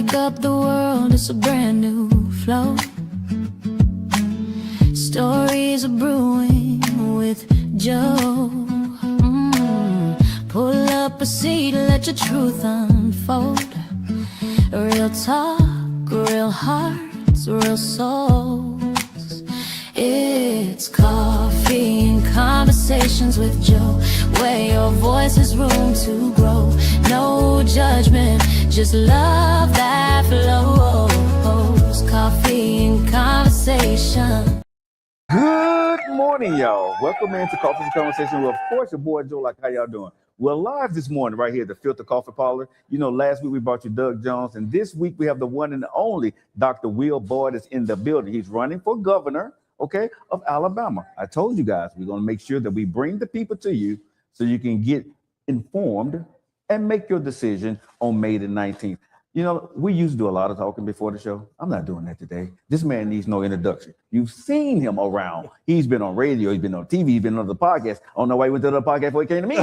wake up the world, it's a brand new flow. Stories are brewing with Joe. Pull up a seat, let your truth unfold. Real talk, real hearts, real souls. It's coffee and conversations with Joe, where your voice has room to grow. No judgment, just love that flows. Coffee and conversation. Good morning, y'all. Welcome into Coffee and Conversation with, of course, your boy Joe. Like, how y'all doing? We're live this morning right here at the Filter Coffee Parlor. You know, last week we brought you Doug Jones, and this week we have the one and only Dr. Will Boyd is in the building. He's running for governor, okay, of Alabama. I told you guys we're going to make sure that we bring the people to you so you can get informed and make your decision on May the 19th. You know, we used to do a lot of talking before the show. I'm not doing that today. This man needs no introduction. You've seen him around. He's been on radio. He's been on TV. He's been on the podcast. I don't know why he went to the podcast before he came to me,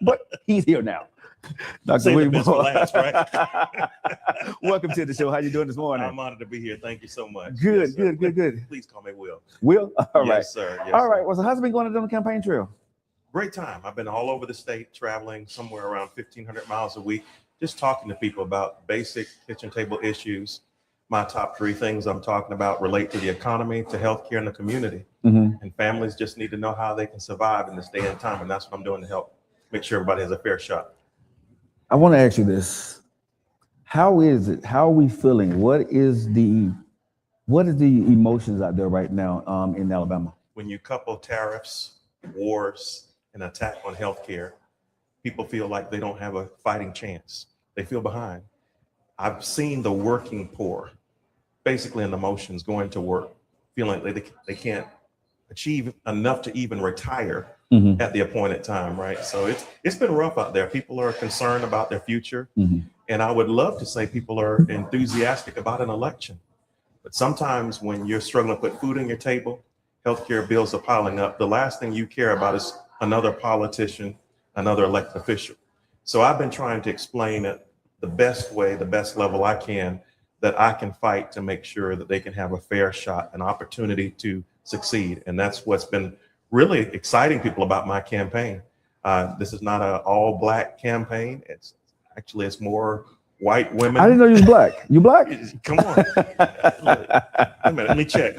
but he's here now. Dr. William Last, right? Welcome to the show. How you doing this morning? I'm honored to be here. Thank you so much. Good, Yes, good. Please call me Will. Will? All right. Yes, sir. Yes, All right. sir. Well, so how's it been going on the campaign trail? Great time. I've been all over the state, traveling somewhere around 1,500 miles a week, just talking to people about basic kitchen table issues. My top 3 things I'm talking about relate to the economy, to healthcare, and the community. And families just need to know how they can survive in this day and time. And that's what I'm doing to help make sure everybody has a fair shot. I want to ask you this. How is it? How are we feeling? What is the emotions out there right now in Alabama? When you couple tariffs, wars, and attack on healthcare, people feel like they don't have a fighting chance. They feel behind. I've seen the working poor, basically in emotions, going to work, feeling like they can't achieve enough to even retire at the appointed time, right? So it's been rough out there. People are concerned about their future. And I would love to say people are enthusiastic about an election. But sometimes when you're struggling to put food on your table, healthcare bills are piling up, the last thing you care about is another politician, another elected official. So I've been trying to explain it the best way, the best level I can, that I can fight to make sure that they can have a fair shot, an opportunity to succeed. And that's what's been really exciting people about my campaign. This is not an all black campain. It's more white women. I didn't know you was black. You black? Come on. Wait a minute, let me check.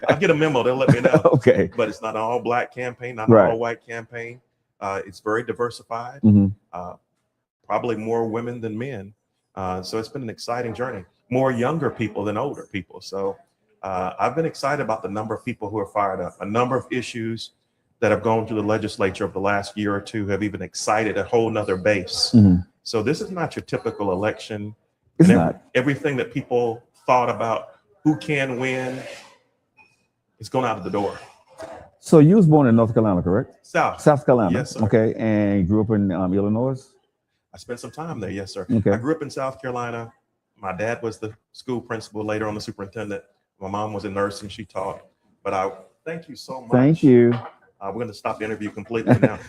I'll get a memo, they'll let me know. Okay. But it's not an all black campaign, not an all white campaign. It's very diversified, probably more women than men. So it's been an exciting journey, more younger people than older people. So I've been excited about the number of people who are fired up. A number of issues that have gone through the legislature over the last year or two have even excited a whole nother base. So this is not your typical election. It's not. Everything that people thought about who can win is going out of the door. So you was born in North Carolina, correct? South Carolina. Yes, sir. Okay, and grew up in Illinois? I spent some time there, yes, sir. Okay. I grew up in South Carolina. My dad was the school principal, later on the superintendent. My mom was a nurse and she taught. But I thank you so much. Thank you. We're going to stop the interview completely now.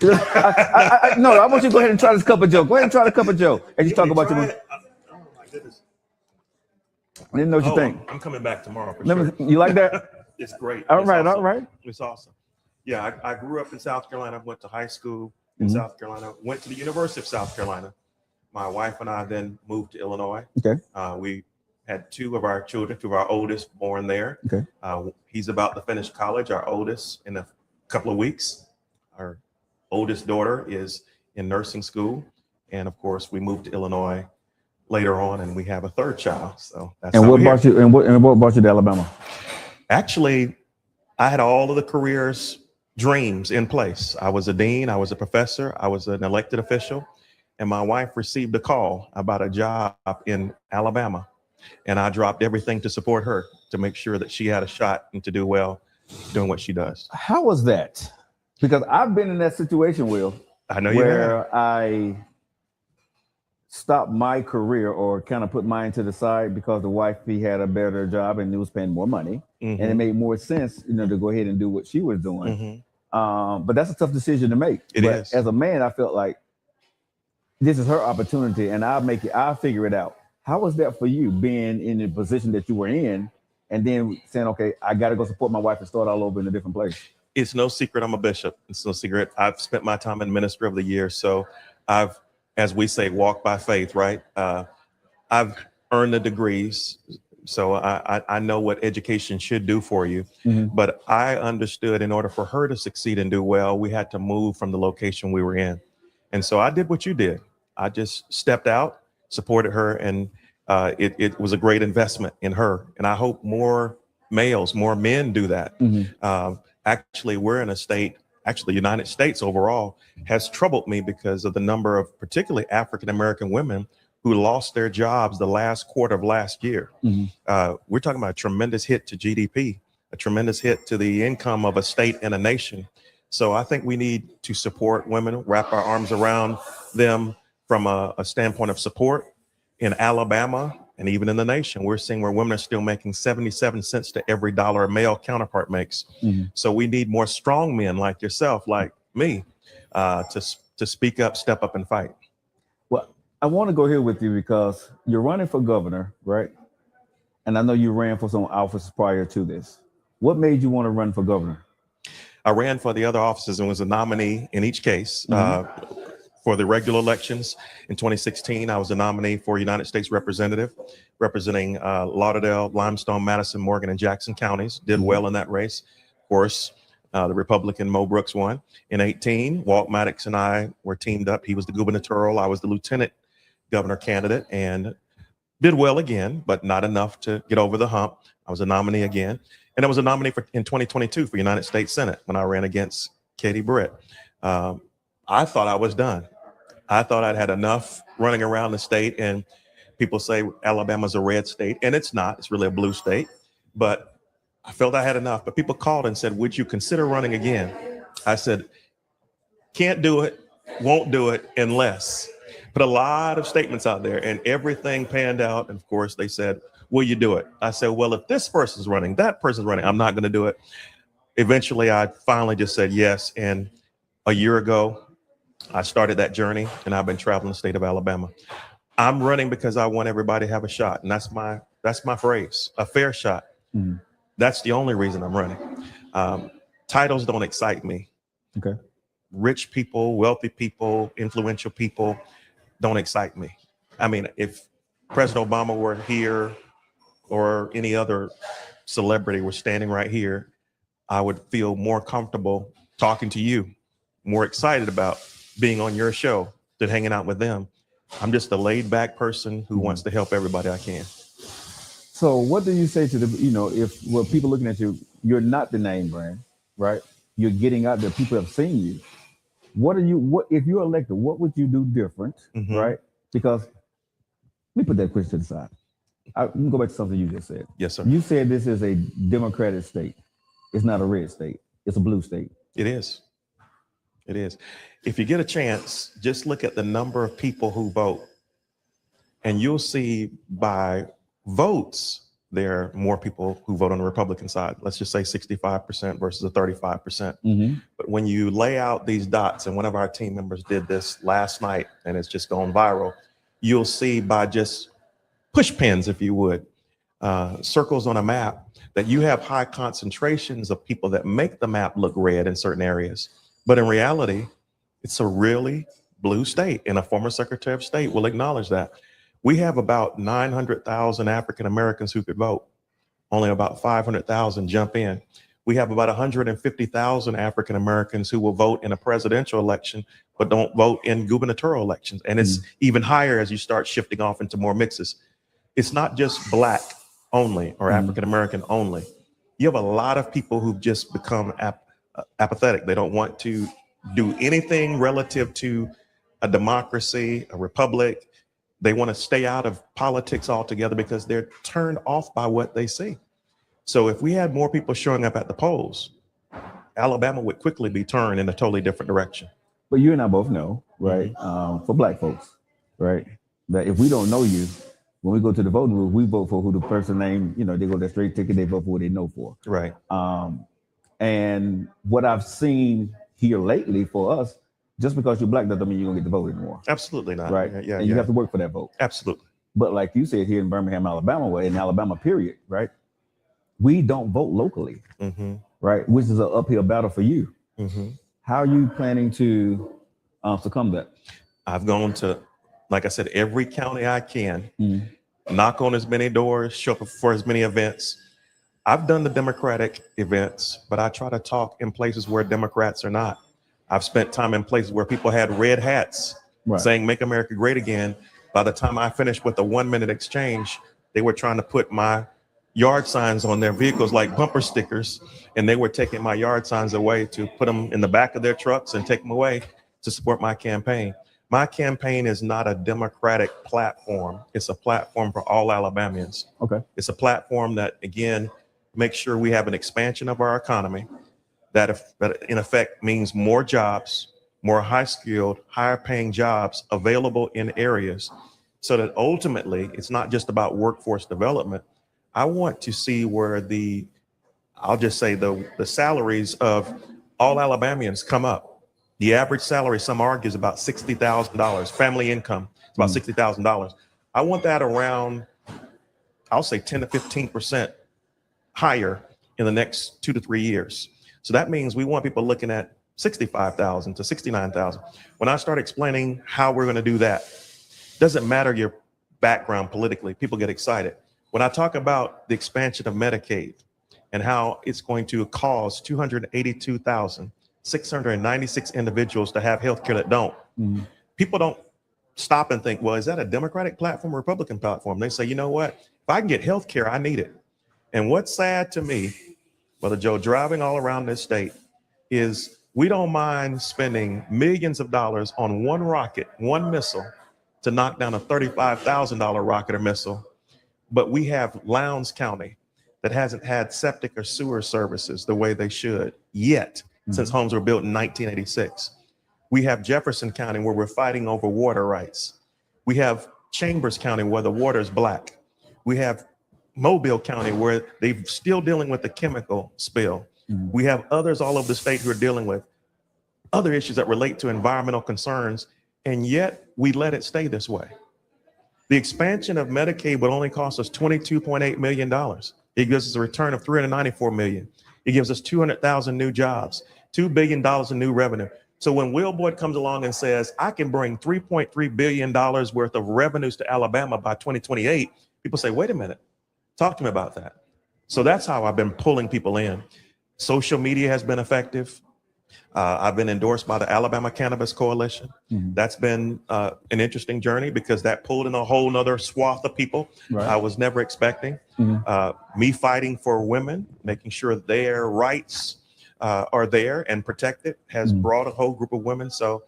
No, I want you to go ahead and try this cup of Joe. Go ahead and try the cup of Joe as you talk about your. Oh my goodness. I didn't know what you think. I'm coming back tomorrow for sure. You like that? It's great. All It's right. awesome. It's awesome. Yeah, I grew up in South Carolina, went to high school in South Carolina, went to the University of South Carolina. My wife and I then moved to Illinois. Okay. We had 2 of our children, 2 of our oldest born there. Okay. He's about to finish college, our oldest, in a couple of weeks. Our oldest daughter is in nursing school. And of course, we moved to Illinois later on and we have a 3rd child. So that's And what brought you to Alabama? Actually, I had all of the careers dreams in place. I was a dean, I was a professor, I was an elected official, and my wife received a call about a job in Alabama. And I dropped everything to support her, to make sure that she had a shot and to do well doing what she does. How was that? Because I've been in that situation, Will. I know you where I stopped my career or kind of put mine to the side because the wifey had a better job and was paying more money. And it made more sense, to go ahead and do what she was doing. But that's a tough decision to make. It is. As a man, I felt like this is her opportunity and I'll figure it out. How was that for you, being in the position that you were in, and then saying, "Okay, I got to go support my wife and start all over in a different place"? It's no secret I'm a bishop. It's no secret. I've spent my time in ministry of the year. So I've, as we say, walked by faith, right? I've earned the degrees. So I know what education should do for you. Mm-hmm. But I understood in order for her to succeed and do well, we had to move from the location we were in. And so I did what you did. I just stepped out, supported her, and it was a great investment in her. And I hope more males, more men do that. Mm-hmm. Actually, we're in a state, actually, the United States overall has troubled me because of the number of particularly African-American women who lost their jobs the last quarter of last year. Mm-hmm. We're talking about a tremendous hit to GDP, a tremendous hit to the income of a state and a nation. So I think we need to support women, wrap our arms around them from a standpoint of support. In Alabama and even in the nation, we're seeing where women are still making 77 cents to every dollar a male counterpart makes. Mm-hmm. So we need more strong men like yourself, like me, to speak up, step up, and fight. Well, I want to go here with you because you're running for governor, right? And I know you ran for some office prior to this. What made you want to run for governor? I ran for the other offices and was a nominee in each case. Mm-hmm. For the regular elections in 2016, I was a nominee for United States Representative, representing Lauderdale, Limestone, Madison, Morgan, and Jackson counties. Did well in that race. Of course, the Republican Mo Brooks won. In 18, Walt Maddox and I were teamed up. He was the gubernatorial, I was the lieutenant governor candidate, and did well again, but not enough to get over the hump. I was a nominee again. And I was a nominee in 2022 for United States Senate when I ran against Katie Britt. I thought I was done. I thought I'd had enough running around the state, and people say Alabama's a red state, and it's not. It's really a blue state. But I felt I had enough. But people called and said, would you consider running again? I said, can't do it, won't do it unless. Put a lot of statements out there, and everything panned out. And of course, they said, will you do it? I said, well, if this person's running, that person's running, I'm not going to do it. Eventually, I finally just said yes. And a year ago, I started that journey, and I've been traveling the state of Alabama. I'm running because I want everybody to have a shot, and that's my phrase, a fair shot. Mm-hmm. That's the only reason I'm running. Titles don't excite me. Okay. Rich people, wealthy people, influential people don't excite me. I mean, if President Obama were here or any other celebrity were standing right here, I would feel more comfortable talking to you, more excited about being on your show than hanging out with them. I'm just a laid back person who wants to help everybody I can. So what do you say to if people looking at you, you're not the name brand, right? You're getting out there, people have seen you. What if you're elected, what would you do different, Mm-hmm. right? Because let me put that question to the side. Let me go back to something you just said. Yes, sir. You said this is a Democratic state. It's not a red state. It's a blue state. It is. It is. If you get a chance, just look at the number of people who vote, and you'll see by votes, there are more people who vote on the Republican side. Let's just say 65% versus a 35%. Mm-hmm. But when you lay out these dots, and one of our team members did this last night, and it's just gone viral, you'll see by just push pins, if you would, circles on a map, that you have high concentrations of people that make the map look red in certain areas. But in reality, it's a really blue state, and a former Secretary of State will acknowledge that. We have about 900,000 African Americans who could vote. Only about 500,000 jump in. We have about 150,000 African Americans who will vote in a presidential election, but don't vote in gubernatorial elections. And it's even higher as you start shifting off into more mixes. It's not just Black only or African American only. You have a lot of people who've just become apathetic. They don't want to do anything relative to a democracy, a republic. They want to stay out of politics altogether because they're turned off by what they see. So if we had more people showing up at the polls, Alabama would quickly be turned in a totally different direction. But you and I both know, right? For Black folks, right? That if we don't know you, when we go to the voting booth, we vote for who the person named, they go that straight ticket, they vote for what they know for. Right. And what I've seen here lately for us, just because you're Black doesn't mean you're gonna get the vote anymore. Absolutely not. Right. Yeah. And you have to work for that vote. Absolutely. But like you said here in Birmingham, Alabama, way in Alabama, period, right? We don't vote locally, right? Which is an uphill battle for you. How are you planning to succumb to that? I've gone to, like I said, every county I can, knock on as many doors, show up for as many events. I've done the Democratic events, but I try to talk in places where Democrats are not. I've spent time in places where people had red hats saying, "Make America Great Again." By the time I finished with a 1-minute exchange, they were trying to put my yard signs on their vehicles like bumper stickers, and they were taking my yard signs away to put them in the back of their trucks and take them away to support my campaign. My campaign is not a Democratic platform. It's a platform for all Alabamians. Okay. It's a platform that, again, makes sure we have an expansion of our economy that in effect means more jobs, more high-skilled, higher-paying jobs available in areas, so that ultimately it's not just about workforce development. I want to see where I'll just say the salaries of all Alabamians come up. The average salary, some argue, is about $60,000. Family income is about $60,000. I want that around, I'll say 10 to 15% higher in the next 2 to 3 years. So that means we want people looking at 65,000 to 69,000. When I start explaining how we're going to do that, doesn't matter your background politically, people get excited. When I talk about the expansion of Medicaid and how it's going to cause 282,696 individuals to have health care that don't, people don't stop and think, well, is that a Democratic platform or Republican platform? They say, you know what? If I can get health care, I need it. And what's sad to me, Brother Joe, driving all around this state, is we don't mind spending millions of dollars on one rocket, one missile, to knock down a $35,000 rocket or missile. But we have Lowndes County that hasn't had septic or sewer services the way they should yet, since homes were built in 1986. We have Jefferson County where we're fighting over water rights. We have Chambers County where the water is black. We have Mobile County where they're still dealing with the chemical spill. We have others all over the state who are dealing with other issues that relate to environmental concerns, and yet we let it stay this way. The expansion of Medicaid would only cost us $22.8 million. It gives us a return of $394 million. It gives us 200,000 new jobs, $2 billion in new revenue. So when Will Boyd comes along and says, I can bring $3.3 billion worth of revenues to Alabama by 2028, people say, wait a minute, talk to me about that. So that's how I've been pulling people in. Social media has been effective. I've been endorsed by the Alabama Cannabis Coalition. That's been an interesting journey because that pulled in a whole nother swath of people I was never expecting. Me fighting for women, making sure their rights are there and protected, has brought a whole group of women. So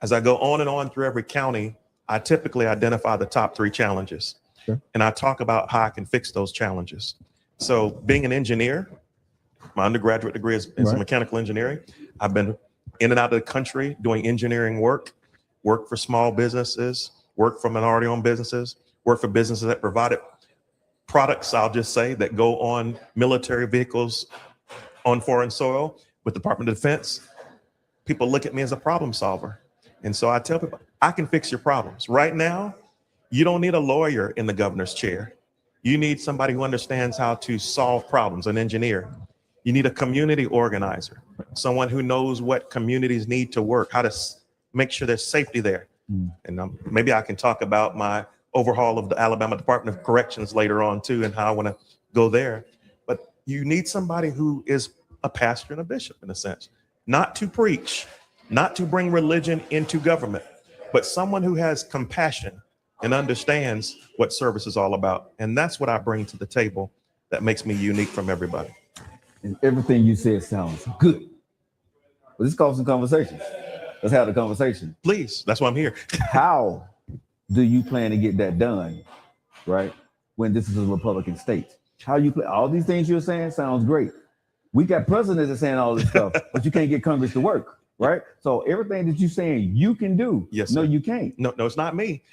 as I go on and on through every county, I typically identify the top 3 challenges. And I talk about how I can fix those challenges. So being an engineer, my undergraduate degree is in mechanical engineering. I've been in and out of the country doing engineering work for small businesses, work for minority-owned businesses, work for businesses that provided products, I'll just say, that go on military vehicles on foreign soil with the Department of Defense. People look at me as a problem solver. And so I tell people, I can fix your problems. Right now, you don't need a lawyer in the governor's chair. You need somebody who understands how to solve problems, an engineer. You need a community organizer, someone who knows what communities need to work, how to make sure there's safety there. And maybe I can talk about my overhaul of the Alabama Department of Corrections later on too, and how I want to go there. But you need somebody who is a pastor and a bishop in a sense, not to preach, not to bring religion into government, but someone who has compassion and understands what service is all about. And that's what I bring to the table that makes me unique from everybody. And everything you said sounds good. But let's call some conversations. Let's have the conversation. Please, that's why I'm here. How do you plan to get that done, right? When this is a Republican state? How you play all these things you're saying sounds great. We got presidents that are saying all this stuff, but you can't get Congress to work, right? So everything that you're saying you can do, yes, no, sir. you can't. No, it's not me.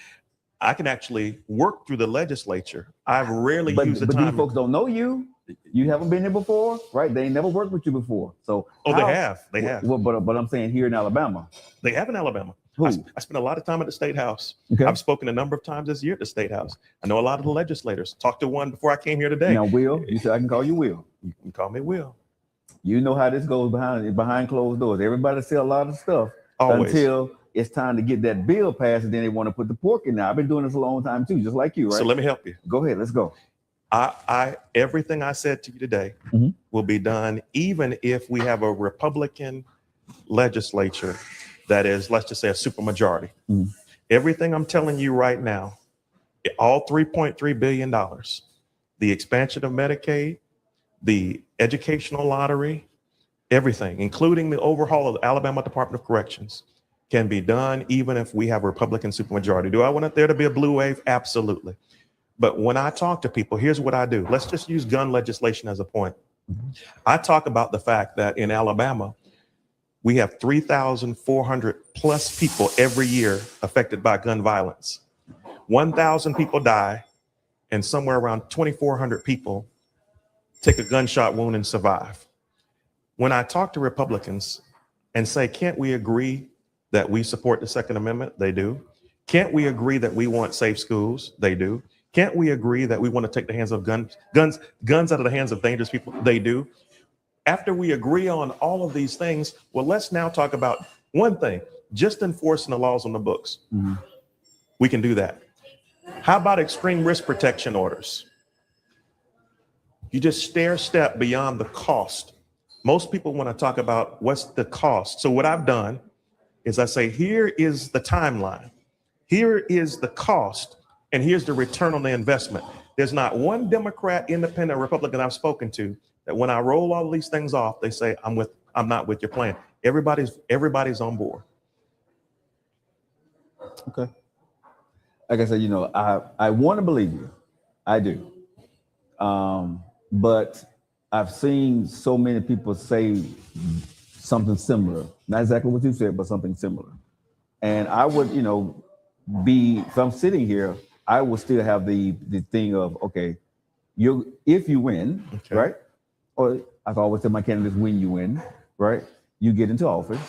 I can actually work through the legislature. I've rarely used the time. But these folks don't know you. You haven't been here before, right? They ain't never worked with you before. So they have. Well, but I'm saying here in Alabama. They have in Alabama. Who? I spent a lot of time at the State House. Okay. I've spoken a number of times this year at the State House. I know a lot of the legislators. Talked to one before I came here today. Now, Will, you said I can call you Will. You can call me Will. You know how this goes behind closed doors. Everybody say a lot of stuff Always. until it's time to get that bill passed, and then they want to put the pork in there. I've been doing this a long time too, just like you, right? So let me help you. Go ahead, let's go. Everything I said to you today will be done, even if we have a Republican legislature that is, let's just say, a supermajority. Everything I'm telling you right now, all $3.3 billion, the expansion of Medicaid, the educational lottery, everything, including the overhaul of the Alabama Department of Corrections, can be done even if we have a Republican supermajority. Do I want there to be a blue wave? Absolutely. But when I talk to people, here's what I do. Let's just use gun legislation as a point. I talk about the fact that in Alabama, we have 3,400 plus people every year affected by gun violence. 1,000 people die, and somewhere around 2,400 people take a gunshot wound and survive. When I talk to Republicans and say, can't we agree that we support the Second Amendment? They do. Can't we agree that we want safe schools? They do. Can't we agree that we want to take the hands of guns out of the hands of dangerous people? They do. After we agree on all of these things, well, let's now talk about one thing, just enforcing the laws on the books. We can do that. How about extreme risk protection orders? You just stair step beyond the cost. Most people want to talk about what's the cost. So what I've done is I say, here is the timeline. Here is the cost. And here's the return on the investment. There's not one Democrat, Independent, Republican I've spoken to that when I roll all these things off, they say, I'm not with your plan. Everybody's on board. Okay. Like I said, I want to believe you. I do. But I've seen so many people say something similar. Not exactly what you said, but something similar. And I would, if I'm sitting here, I will still have the thing of, okay, if you win, okay, right? Or I've always tell my candidates, when you win, right? You get into office.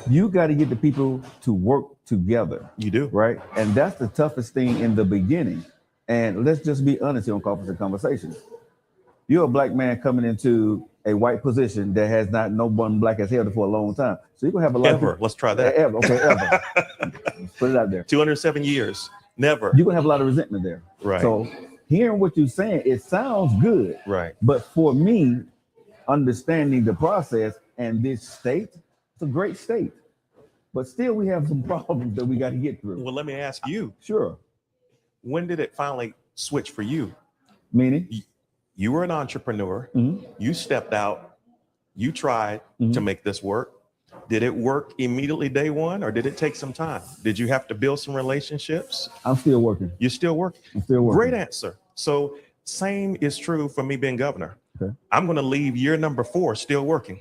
You got to get the people to work together. You do. Right? And that's the toughest thing in the beginning. And let's just be honest here on Coffee Conversations. You're a black man coming into a white position that has not no one black has held it for a long time. So you're gonna have a lot of people. Let's try that. Ever. Okay, ever. Let's put it out there. 207 years. Never. You're gonna have a lot of resentment there. Right. So hearing what you're saying, it sounds good. Right. But for me, understanding the process and this state, it's a great state. But still we have some problems that we got to get through. Well, let me ask you. Sure. When did it finally switch for you? Meaning? You were an entrepreneur. You stepped out. You tried to make this work. Did it work immediately day one, or did it take some time? Did you have to build some relationships? I'm still working. You're still working? I'm still working. Great answer. So same is true for me being governor. Okay. I'm going to leave year number 4 still working.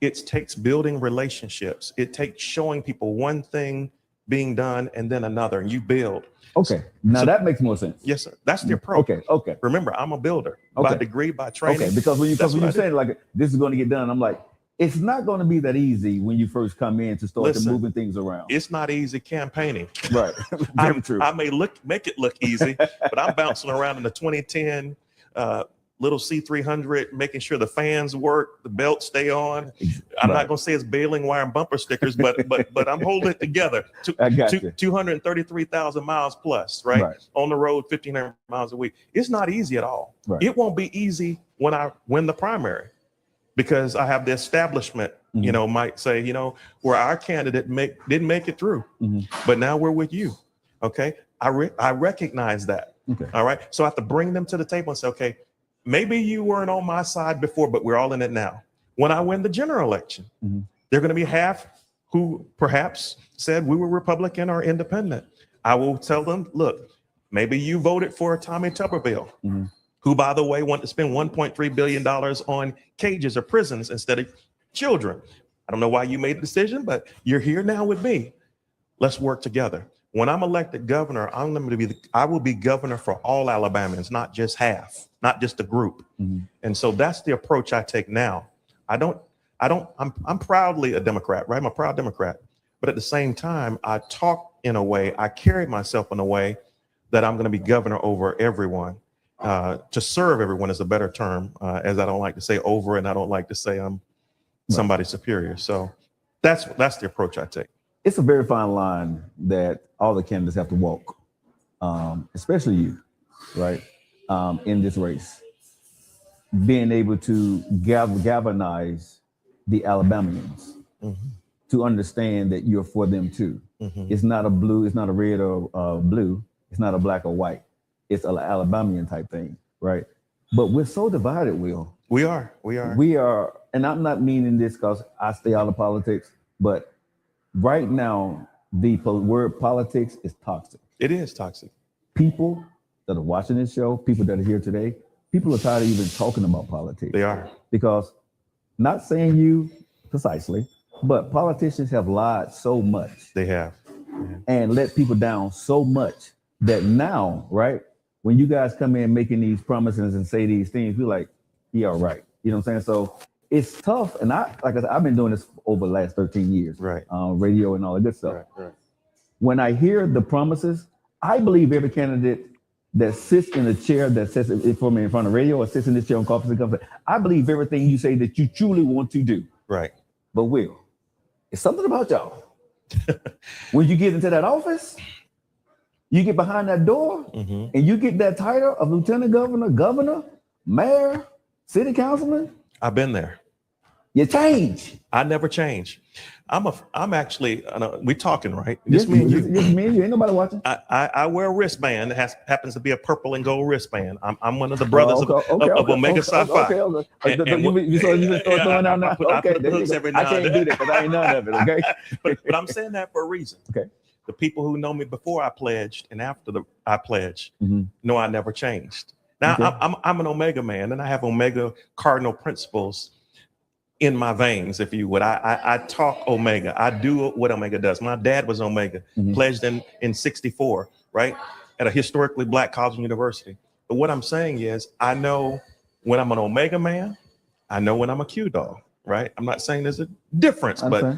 It takes building relationships. It takes showing people one thing being done and then another, and you build. Okay. Now that makes more sense. Yes, sir. That's the approach. Okay. Remember, I'm a builder by degree, by training. Okay, because when you say like this is going to get done, I'm like, it's not going to be that easy when you first come in to start moving things around. It's not easy campaigning. Right. Very true. I may make it look easy, but I'm bouncing around in the 2010 little C300, making sure the fans work, the belts stay on. I'm not going to say it's baling wire and bumper stickers, but I'm holding it together. 233,000 miles plus, right? On the road, 1,500 miles a week. It's not easy at all. Right. It won't be easy when I win the primary, because I have the establishment, might say, where our candidate didn't make it through, but now we're with you. Okay. I recognize that. Okay. All right. So I have to bring them to the table and say, okay, maybe you weren't on my side before, but we're all in it now. When I win the general election, they're going to be half who perhaps said we were Republican or independent. I will tell them, look, maybe you voted for Tommy Tuberville, who, by the way, wanted to spend $1.3 billion on cages or prisons instead of children. I don't know why you made the decision, but you're here now with me. Let's work together. When I'm elected governor, I will be governor for all Alabamians, not just half, not just a group. And so that's the approach I take now. I'm proudly a Democrat, right? I'm a proud Democrat, But at the same time, I talk in a way, I carry myself in a way that I'm going to be governor over everyone. To serve everyone is a better term, as I don't like to say over, and I don't like to say I'm somebody superior. So that's the approach I take. It's a very fine line that all the candidates have to walk, especially you, right? In this race, being able to galvanize the Alabamians to understand that you're for them too. It's not a blue, it's not a red or blue, it's not a black or white. It's an Alabamian type thing, right? But we're so divided, Will. We are, and I'm not meaning this because I stay out of politics, but right now, the word politics is toxic. It is toxic. People that are watching this show, people that are here today, people are tired of even talking about politics. They are. Because, not saying you precisely, but politicians have lied so much. They have. And let people down so much that now, right, when you guys come in making these promises and say these things, we're like, yeah, right. You know what I'm saying? So it's tough. And like I said, I've been doing this over the last 13 years. Right. Radio and all that good stuff. Right. When I hear the promises, I believe every candidate that sits in a chair that sits for me in front of radio or sits in this chair on Conversationsuntdown, I believe everything you say that you truly want to do. Right. But Will, it's something about y'all. When you get into that office, you get behind that door and you get that title of lieutenant governor, governor, mayor, city councilman. I've been there. You change. I never change. I'm actually, we talking, right? Just me and you. Ain't nobody watching. I wear a wristband that happens to be a purple and gold wristband. I'm one of the brothers of Omega Sci-Fi. You start throwing out now. I put hooks every now I can't do that because I ain't none of it. Okay. but I'm saying that for a reason. Okay. The people who know me before I pledged and after I pledged know I never changed. Now I'm an Omega man, and I have Omega cardinal principles in my veins, if you would. I talk Omega. I do what Omega does. My dad was Omega, pledged in 64, right? At a historically black college and university. But what I'm saying is, I know when I'm an Omega man, I know when I'm a Q dog, right? I'm not saying there's a difference, but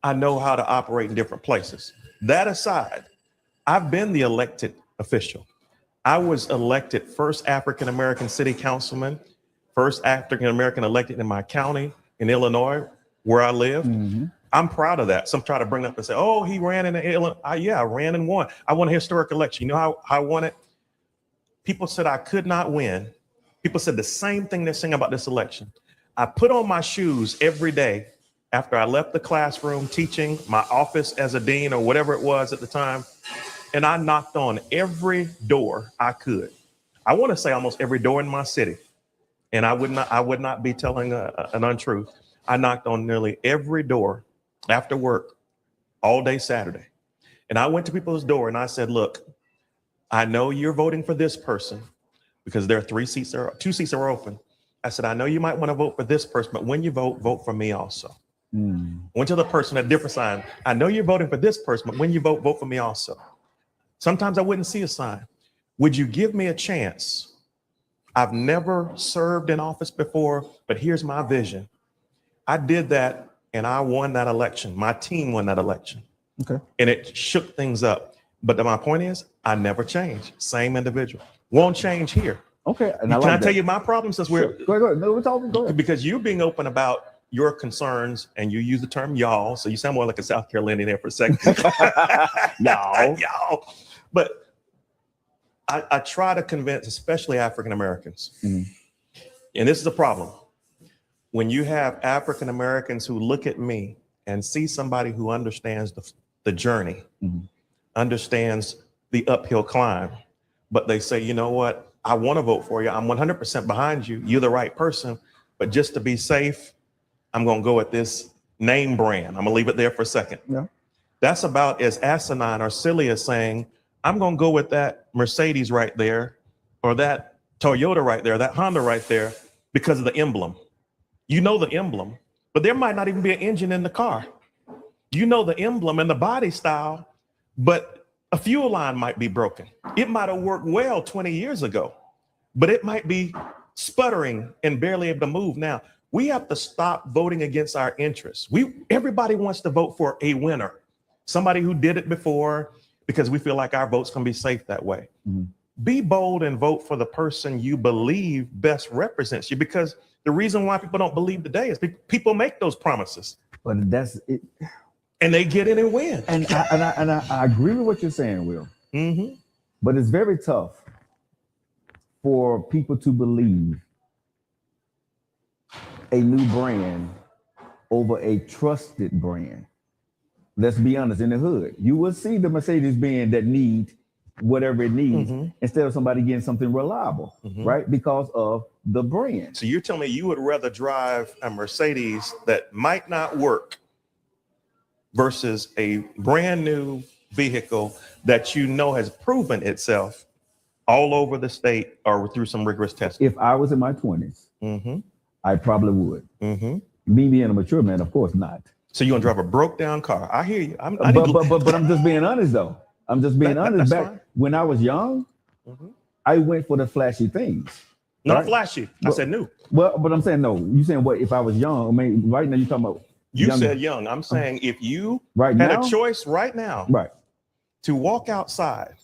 I know how to operate in different places. That aside, I've been the elected official. I was elected first African-American city councilman, first African-American elected in my county in Illinois, where I live. I'm proud of that. Some try to bring up and say, oh, he ran in Illinois. I ran and won. I won a historic election. You know how I won it? People said I could not win. People said the same thing they're saying about this election. I put on my shoes every day after I left the classroom teaching, my office as a dean or whatever it was at the time, and I knocked on every door I could. I want to say almost every door in my city. And I would not be telling an untruth. I knocked on nearly every door after work all day Saturday. And I went to people's door and I said, look, I know you're voting for this person because there are 2 seats are open. I said, I know you might want to vote for this person, but when you vote for me also. Went to the person at a different sign. I know you're voting for this person, but when you vote for me also. Sometimes I wouldn't see a sign. Would you give me a chance? I've never served in office before, but here's my vision. I did that and I won that election. My team won that election. Okay. And it shook things up. But my point is, I never changed. Same individual. Won't change here. Okay. And Can I tell you my problem since Go ahead. No, we're talking. Go ahead. Because you're being open about your concerns and you use the term y'all. So you sound more like a South Carolinian there for a second. Y'all. But I try to convince, especially African Americans, and this is a problem. When you have African Americans who look at me and see somebody who understands the journey, understands the uphill climb, but they say, you know what, I want to vote for you. I'm 100% behind you. You're the right person. But just to be safe, I'm going to go with this name brand. I'm going to leave it there for a second. Yeah. That's about as asinine or silly as saying, I'm going to go with that Mercedes right there, or that Toyota right there, that Honda right there, because of the emblem. You know the emblem, but there might not even be an engine in the car. You know the emblem and the body style, but a fuel line might be broken. It might have worked well 20 years ago, but it might be sputtering and barely able to move now. We have to stop voting against our interests. Everybody wants to vote for a winner, somebody who did it before, because we feel like our vote's gonna be safe that way. Mm-hmm. Be bold and vote for the person you believe best represents you, because the reason why people don't believe today is people make those promises. But that's it. And they get in and win. And I agree with what you're saying, Will. Mm-hmm. But it's very tough for people to believe a new brand over a trusted brand. Let's be honest, in the hood, you will see the Mercedes Benz that need whatever it needs instead of somebody getting something reliable, right? Because of the brand. So you're telling me you would rather drive a Mercedes that might not work versus a brand new vehicle that you know has proven itself all over the state or through some rigorous testing? If I was in my 20s, I probably would. Me being a mature man, of course not. So you're gonna drive a broke down car? I hear you. But I'm just being honest though. I'm just being honest. Back fine. when I was young, I went for the flashy things. Not right? flashy. I said new. Well, but I'm saying no. You saying what? If I was young, I mean, right now you're talking about. You said young. I'm saying if you right had now? a choice right now, right, to walk outside,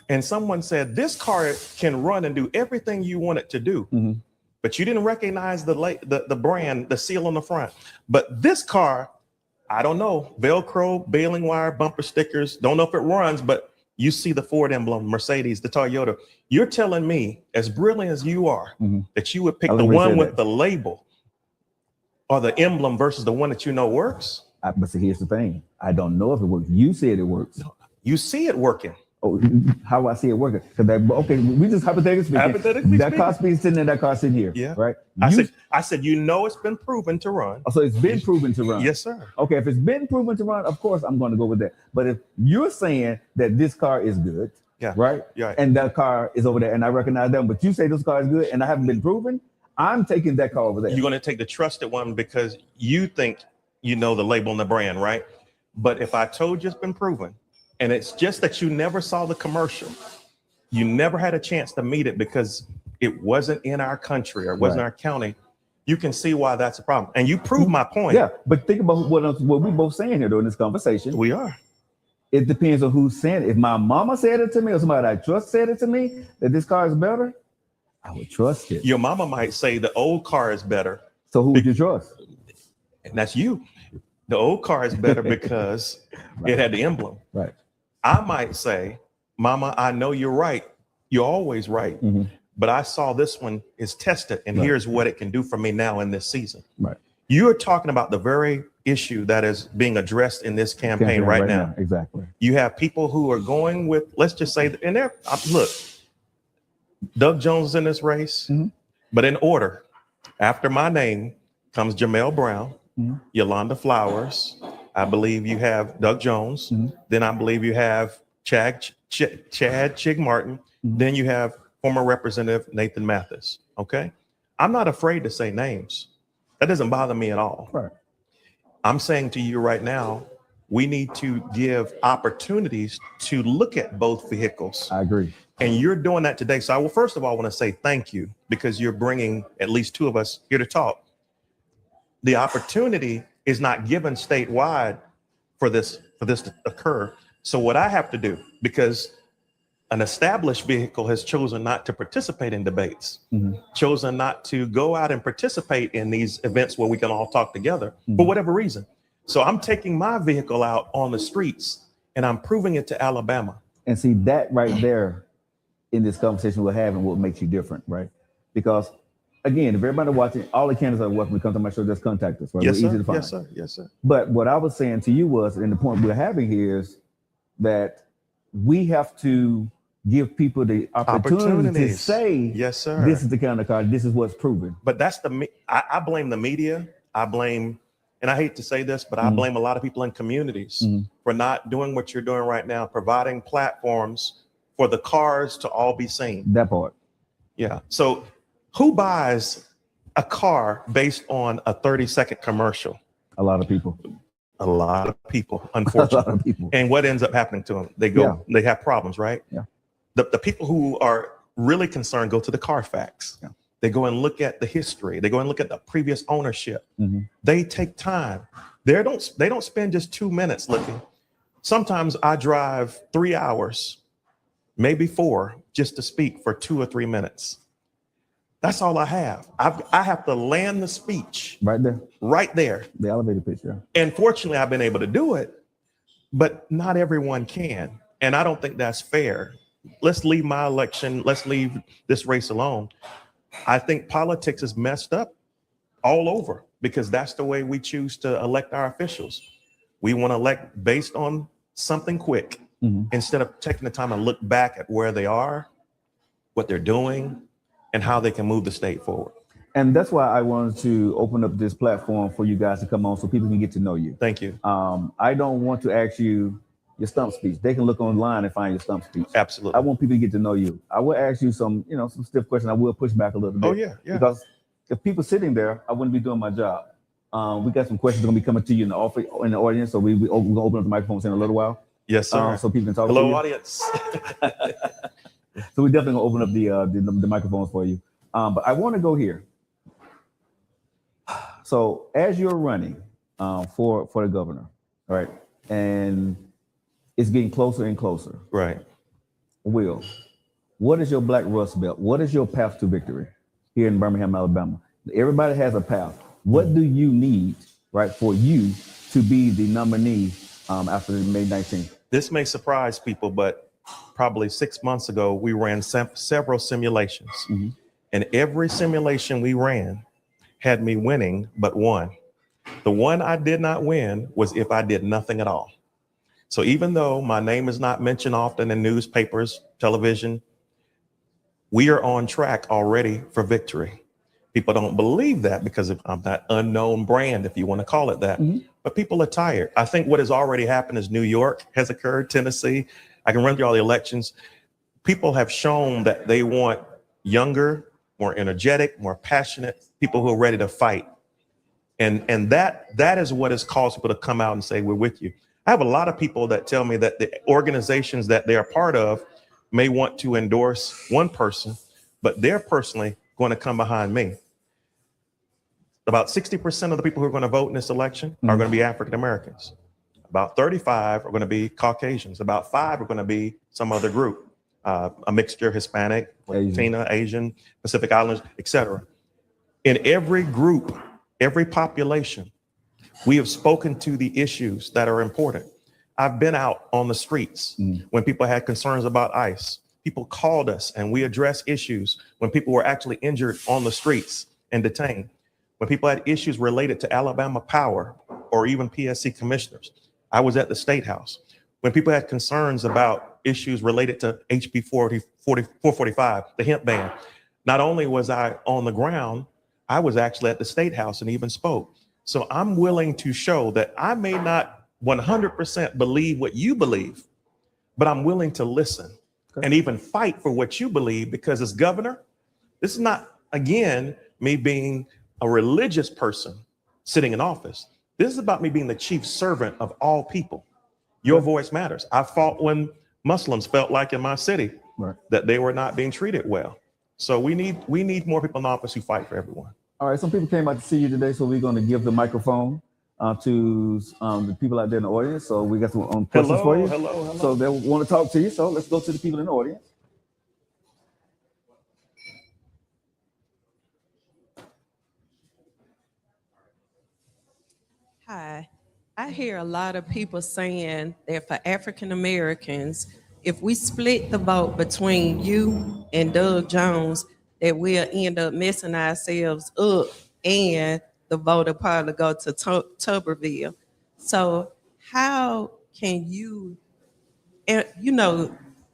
and someone said this car can run and do everything you want it to do, but you didn't recognize the brand, the seal on the front. But this car, I don't know, Velcro, baling wire, bumper stickers. Don't know if it runs, but you see the Ford emblem, Mercedes, the Toyota. You're telling me, as brilliant as you are, that you would pick the one with the label or the emblem versus the one that you know works? But see, here's the thing. I don't know if it works. You said it works. You see it working. Oh, how I see it working? Okay, we just hypothetically speaking. Hypothetically that speaking. car speeds sitting there, that car sitting here. Yeah. Right. I said, you know, it's been proven to run. So it's been proven to run. Yes, sir. Okay, if it's been proven to run, of course I'm going to go with that. But if you're saying that this car is good, right? Yeah. And that car is over there, and I recognize them, but you say this car is good, and I haven't been proven, I'm taking that car over there. You're going to take the trusted one because you think you know the label and the brand, right? But if I told you it's been proven, and it's just that you never saw the commercial, you never had a chance to meet it because it wasn't in our country or it wasn't our county, you can see why that's a problem. And you proved my point. Yeah, but think about what we both saying here during this conversation. We are. It depends on who's saying it. If my mama said it to me or somebody I trust said it to me, that this car is better, I would trust it. Your mama might say the old car is better. So who would you trust? And that's you. The old car is better because it had the emblem. Right. I might say, Mama, I know you're right. You're always right. But I saw this one is tested, and here's what it can do for me now in this season. Right. You're talking about the very issue that is being addressed in this campaign right now. Exactly. You have people who are going with, let's just say, and they're, look, Doug Jones is in this race, but in order, after my name comes Jamel Brown, Yolanda Flowers. I believe you have Doug Jones. Then I believe you have Chad Chig Martin. Then you have former Representative Nathan Mathis. Okay. I'm not afraid to say names. That doesn't bother me at all. Right. I'm saying to you right now, we need to give opportunities to look at both vehicles. I agree. And you're doing that today. So I will, first of all, want to say thank you because you're bringing at least two of us here to talk. The opportunity is not given statewide for this to occur. So what I have to do, because an established vehicle has chosen not to participate in debates, chosen not to go out and participate in these events where we can all talk together for whatever reason. So I'm taking my vehicle out on the streets and I'm proving it to Alabama. And see that right there in this conversation we're having, what makes you different, right? Because again, if everybody watching, all the candidates are welcome to come to my show, just contact us, right? Yes, we're sir. easy to find. Yes, sir. Yes, sir. But what I was saying to you was, and the point we're having here is that we have to give people the opportunity to say, yes, sir, this is the kind of car, this is what's proven. But that's I blame the media. I blame, and I hate to say this, but I blame a lot of people in communities for not doing what you're doing right now, providing platforms for the cars to all be seen. That part. Yeah. So who buys a car based on a 30-second commercial? A lot of people. A lot of people, unfortunately. A lot of people. And what ends up happening to them? They go, they have problems, right? Yeah. The people who are really concerned go to the Carfax. Yeah. They go and look at the history. They go and look at the previous ownership. Mm-hmm. They take time. They don't spend just 2 minutes looking. Sometimes I drive 3 hours, maybe 4, just to speak for 2 or 3 minutes. That's all I have. I have to land the speech Right there. The elevator pitch, yeah. And fortunately, I've been able to do it, but not everyone can. And I don't think that's fair. Let's leave my election. Let's leave this race alone. I think politics is messed up all over because that's the way we choose to elect our officials. We want to elect based on something quick instead of taking the time to look back at where they are, what they're doing, and how they can move the state forward. And that's why I wanted to open up this platform for you guys to come on so people can get to know you. Thank you. I don't want to ask you your stump speech. They can look online and find your stump speech. Absolutely. I want people to get to know you. I will ask you some stiff questions. I will push back a little bit. Oh, yeah. Because if people sitting there, I wouldn't be doing my job. We got some questions going to be coming to you in the office, in the audience. So we're going to open up the microphones in a little while. Yes, sir. So people can talk Hello, to you. audience. So we're definitely going to open up the microphones for you. But I want to go here. So as you're running for the governor, all right, and it's getting closer and closer. Right. Will, what is your black rust belt? What is your path to victory here in Birmingham, Alabama? Everybody has a path. What do you need, right, for you to be the nominee after May 19th? This may surprise people, but probably 6 months ago, we ran several simulations. And every simulation we ran had me winning but one. The one I did not win was if I did nothing at all. So even though my name is not mentioned often in newspapers, television, we are on track already for victory. People don't believe that because of that unknown brand, if you want to call it that. But people are tired. I think what has already happened is New York has occurred, Tennessee. I can run through all the elections. People have shown that they want younger, more energetic, more passionate people who are ready to fight. And that is what has caused people to come out and say, we're with you. I have a lot of people that tell me that the organizations that they're a part of may want to endorse one person, but they're personally going to come behind me. About 60% of the people who are going to vote in this election are going to be African Americans. About 35 are going to be Caucasians. About 5 are going to be some other group, a mixture, Hispanic, Latina, Asian, Pacific Islanders, etc. In every group, every population, we have spoken to the issues that are important. I've been out on the streets when people had concerns about ICE. People called us and we addressed issues when people were actually injured on the streets and detained. When people had issues related to Alabama Power or even PSC commissioners, I was at the State House. When people had concerns about issues related to HB 445, the hemp ban, not only was I on the ground, I was actually at the State House and even spoke. So I'm willing to show that I may not 100% believe what you believe, but I'm willing to listen and even fight for what you believe, because as governor, this is not, again, me being a religious person sitting in office. This is about me being the chief servant of all people. Your voice matters. I fought when Muslims felt like in my city that they were not being treated well. So we need more people in office who fight for everyone. All right, some people came out to see you today, so we're going to give the microphone to the people out there in the audience. So we got some questions for you. Hello. So they want to talk to you. So let's go to the people in the audience. Hi, I hear a lot of people saying that for African Americans, if we split the vote between you and Doug Jones, that we'll end up messing ourselves up and the vote will probably go to Tuberville. So how can you,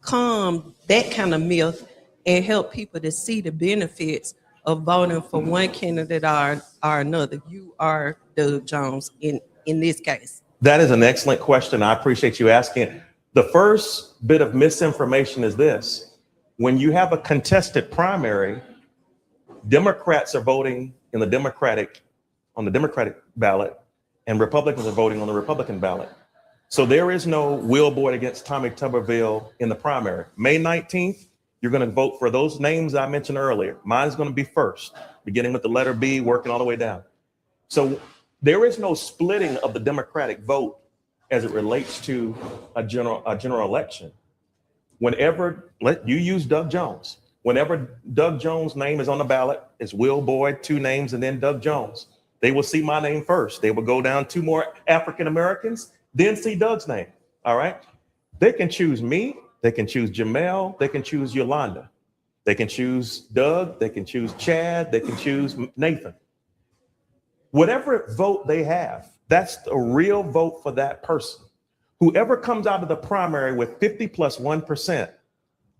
calm that kind of myth and help people to see the benefits of voting for one candidate or another? You are Doug Jones in this case. That is an excellent question. I appreciate you asking it. The first bit of misinformation is this. When you have a contested primary, Democrats are voting on the Democratic ballot, and Republicans are voting on the Republican ballot. So there is no Will Boyd against Tommy Tuberville in the primary. May 19th, You're going to vote for those names I mentioned earlier. Mine's going to be first, beginning with the letter B, working all the way down. So there is no splitting of the Democratic vote as it relates to a general election. Whenever, you use Doug Jones. Whenever Doug Jones' name is on the ballot, it's Will Boyd, 2 names, and then Doug Jones. They will see my name first. They will go down 2 more African Americans, then see Doug's name. All right. They can choose me. They can choose Jamel. They can choose Yolanda. They can choose Doug. They can choose Chad. They can choose Nathan. Whatever vote they have, that's a real vote for that person. Whoever comes out of the primary with 50 plus 1%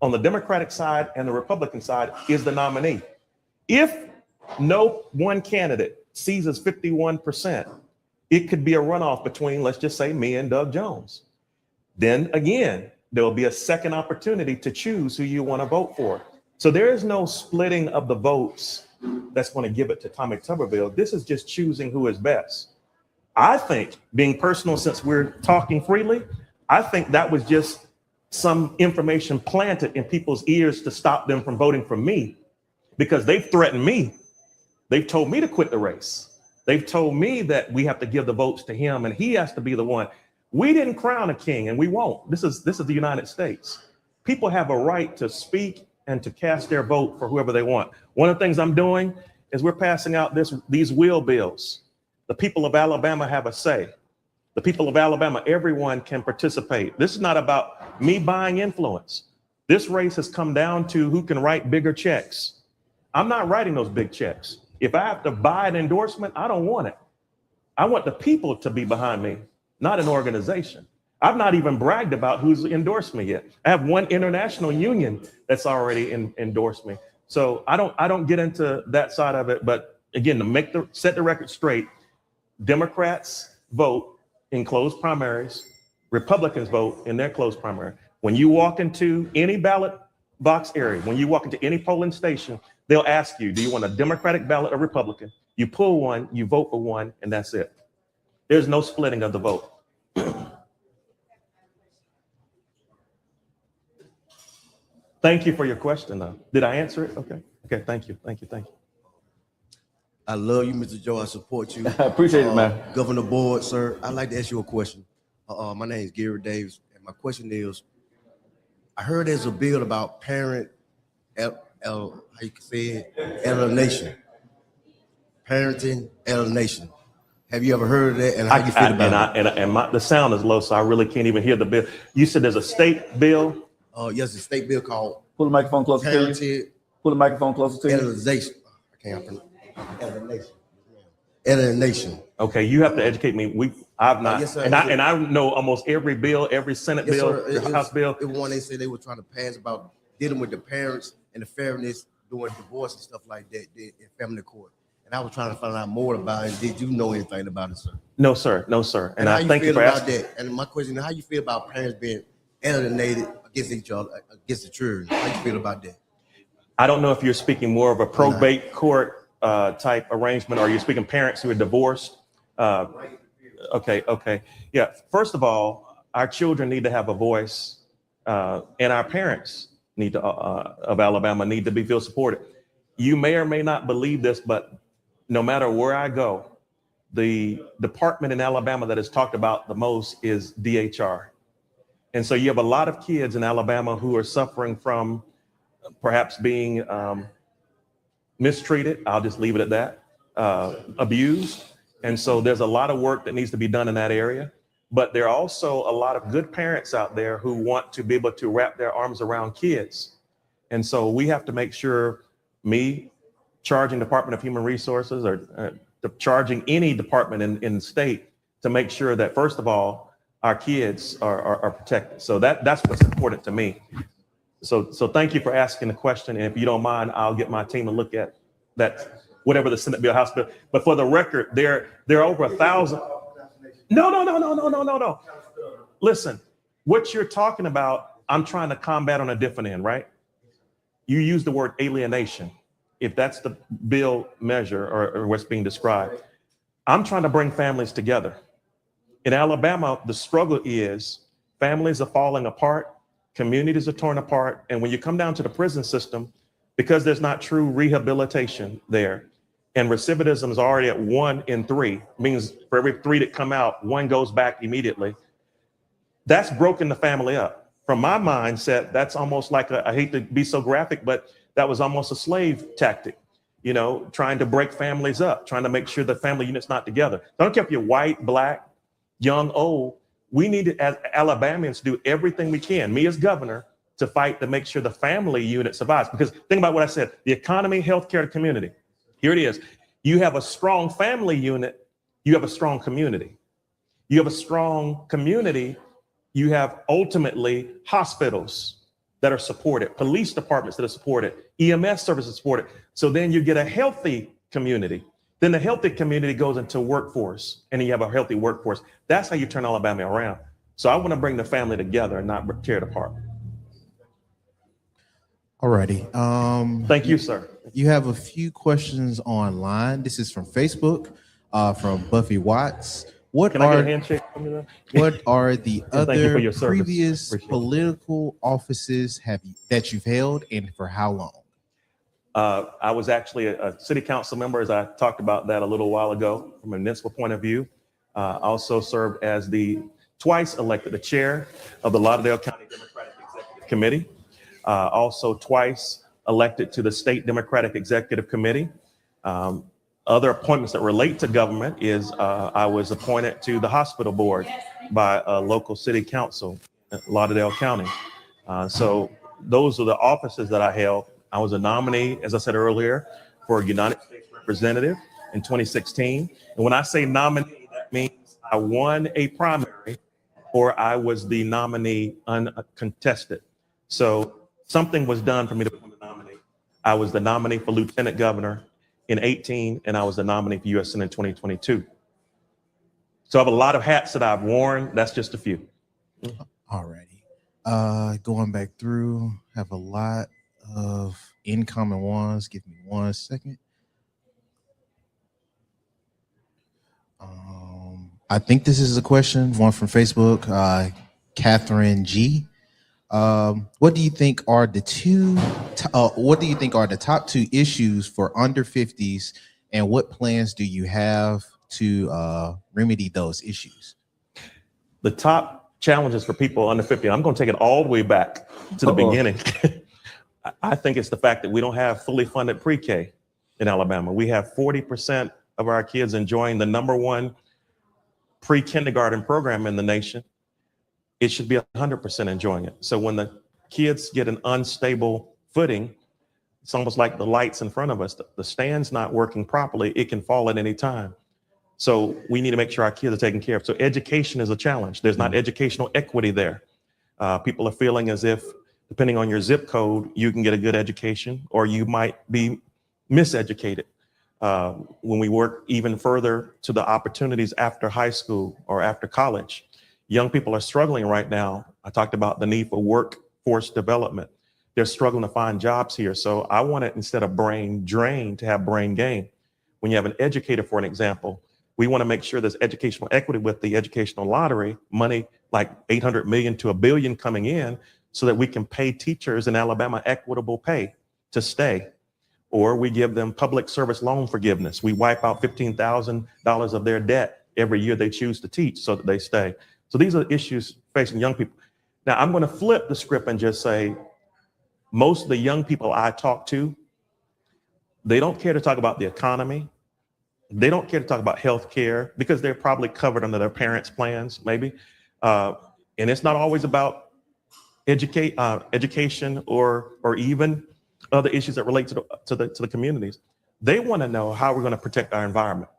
on the Democratic side and the Republican side is the nominee. If no one candidate seizes 51%, it could be a runoff between, let's just say, me and Doug Jones. Then again, there will be a second opportunity to choose who you want to vote for. So there is no splitting of the votes that's going to give it to Tommy Tuberville. This is just choosing who is best. I think, being personal, since we're talking freely, I think that was just some information planted in people's ears to stop them from voting for me, because they've threatened me. They've told me to quit the race. They've told me that we have to give the votes to him and he has to be the one. We didn't crown a king and we won't. This is the United States. People have a right to speak and to cast their vote for whoever they want. One of the things I'm doing is we're passing out these will bills. The people of Alabama have a say. The people of Alabama, everyone can participate. This is not about me buying influence. This race has come down to who can write bigger checks. I'm not writing those big checks. If I have to buy an endorsement, I don't want it. I want the people to be behind me, not an organization. I've not even bragged about who's endorsed me yet. I have one international union that's already endorsed me. So I don't get into that side of it. But again, to set the record straight, Democrats vote in closed primaries. Republicans vote in their closed primary. When you walk into any ballot box area, when you walk into any polling station, they'll ask you, do you want a Democratic ballot or Republican? You pull one, you vote for one, and that's it. There's no splitting of the vote. Thank you for your question, though. Did I answer it? Okay. Okay. Thank you. Thank you. Thank you. I love you, Mr. Joe. I support you. I appreciate it, man. Governor Board, sir, I'd like to ask you a question. My name is Gary Davis, and my question is, I heard there's a bill about parent, how you can say it, alienation. Parenting alienation. Have you ever heard of that? And how you feel about it? The sound is low, so I really can't even hear the bill. You said there's a state bill? Yes, a state bill called Pull the microphone closer to you. parenting Pull the microphone closer to you. alienation. I can't pronounce alienation. Alienation. Okay, you have to educate me. I've not, Yes, sir. and I know almost every bill, every Senate Yes, bill, sir. House bill. It was one they said they were trying to pass about dealing with the parents and the fairness doing divorce and stuff like that in family court. And I was trying to find out more about it. Did you know anything about it, sir? No, sir. No, sir. And I how thank you feel for about asking. that? And my question is, how you feel about parents being alienated against each other, against the children? How you feel about that? I don't know if you're speaking more of a probate court type arrangement, or you're speaking parents who are divorced. Okay. Yeah. First of all, our children need to have a voice, and our parents need to of Alabama need to feel supported. You may or may not believe this, but no matter where I go, the department in Alabama that is talked about the most is DHR. And so you have a lot of kids in Alabama who are suffering from perhaps being mistreated. I'll just leave it at that, abused. And so there's a lot of work that needs to be done in that area. But there are also a lot of good parents out there who want to be able to wrap their arms around kids. And so we have to make sure, me charging Department of Human Resources or charging any department in the state, to make sure that, first of all, our kids are protected. So that's what's important to me. So thank you for asking the question. And if you don't mind, I'll get my team to look at that, whatever the Senate bill, House bill. But for the record, there are over 1,000. No. Listen, what you're talking about, I'm trying to combat on a different end, right? You use the word alienation. If that's the bill measure or what's being described, I'm trying to bring families together. In Alabama, the struggle is families are falling apart Communities are torn apart. And when you come down to the prison system, because there's not true rehabilitation there, and recidivism is already at 1 in 3, means for every 3 that come out, 1 goes back immediately. That's broken the family up. From my mindset, that's almost like I hate to be so graphic, but that was almost a slave tactic, you know, trying to break families up, trying to make sure the family unit's not together. I don't care if you're white, black, young, old. We need to, as Alabamians, do everything we can, me as governor, to fight to make sure the family unit survives. Because think about what I said, the economy, healthcare, community. Here it is. You have a strong family unit, you have a strong community. You have a strong community, you have ultimately hospitals that are supported, police departments that are supported, EMS services supported. So then you get a healthy community. Then the healthy community goes into workforce, and then you have a healthy workforce. That's how you turn Alabama around. So I want to bring the family together and not tear it apart. Alrighty. Thank you, sir. You have a few questions online. This is from Facebook, from Buffy Watts. What Can I get a are handshake from you? what are the And thank you for other your service. previous Appreciate it. political offices that you've held, and for how long? I was actually a city council member, as I talked about that a little while ago from a municipal point of view. Also served as twice elected the chair of the Lauderdale County Democratic Executive Committee. Also twice elected to the State Democratic Executive Committee. Other appointments that relate to government is I was appointed to the hospital board by a local city council in Lauderdale County. So those are the offices that I held. I was a nominee, as I said earlier, for a United States Representative in 2016. And when I say nominee, that means I won a primary or I was the nominee uncontested. So something was done for me to become the nominee. I was the nominee for lieutenant governor in 18, and I was the nominee for U.S. Senate in 2022. So I have a lot of hats that I've worn. That's just a few. Alrighty. Going back through, have a lot of incoming ones. Give me 1 second. I think this is a question, one from Facebook, Catherine G. What do you think are the top 2 issues for under 50s, and what plans do you have to remedy those issues? The top challenges for people under 50, I'm going to take it all the way back to the beginning. I think it's the fact that we don't have fully funded pre-K in Alabama. We have 40% of our kids enjoying the #1 pre-kindergarten program in the nation. It should be 100% enjoying it. So when the kids get an unstable footing, it's almost like the lights in front of us. The stand's not working properly. It can fall at any time. So we need to make sure our kids are taken care of. So education is a challenge. There's not educational equity there. People are feeling as if, depending on your zip code, you can get a good education, or you might be miseducated. When we work even further to the opportunities after high school or after college, young people are struggling right now. I talked about the need for workforce development. They're struggling to find jobs here. So I want it, instead of brain drain, to have brain gain. When you have an educator, for an example, we want to make sure there's educational equity with the educational lottery, money like $800 million to $1 billion coming in, so that we can pay teachers in Alabama equitable pay to stay. Or we give them public service loan forgiveness. We wipe out $15,000 of their debt every year they choose to teach so that they stay. So these are issues facing young people. Now, I'm going to flip the script and just say, most of the young people I talk to, they don't care to talk about the economy. They don't care to talk about health care, because they're probably covered under their parents' plans, maybe. And it's not always about education or even other issues that relate to the communities. They want to know how we're going to protect our environment.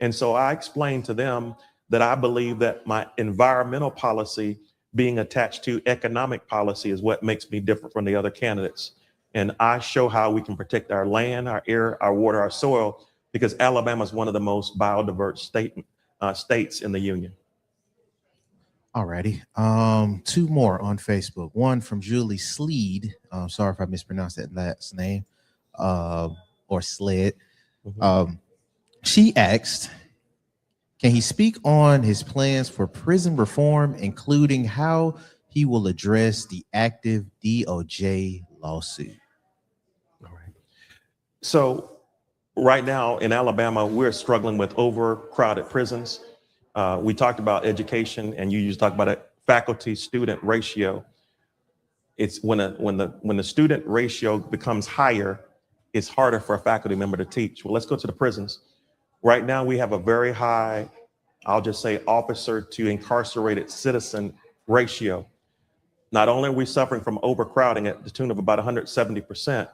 And so I explained to them that I believe that my environmental policy being attached to economic policy is what makes me different from the other candidates. And I show how we can protect our land, our air, our water, our soil, because Alabama is one of the most biodiverse states in the union. Alrighty. 2 more on Facebook. One from Julie Sleed. Sorry if I mispronounced that last name, or Sled. She asked, can he speak on his plans for prison reform, including how he will address the active DOJ lawsuit. All right. So right now in Alabama, we're struggling with overcrowded prisons. We talked about education, and you just talked about a faculty-student ratio. It's when the student ratio becomes higher, it's harder for a faculty member to teach. Well, let's go to the prisons. Right now, we have a very high, I'll just say, officer to incarcerated citizen ratio. Not only are we suffering from overcrowding at the tune of about 170%,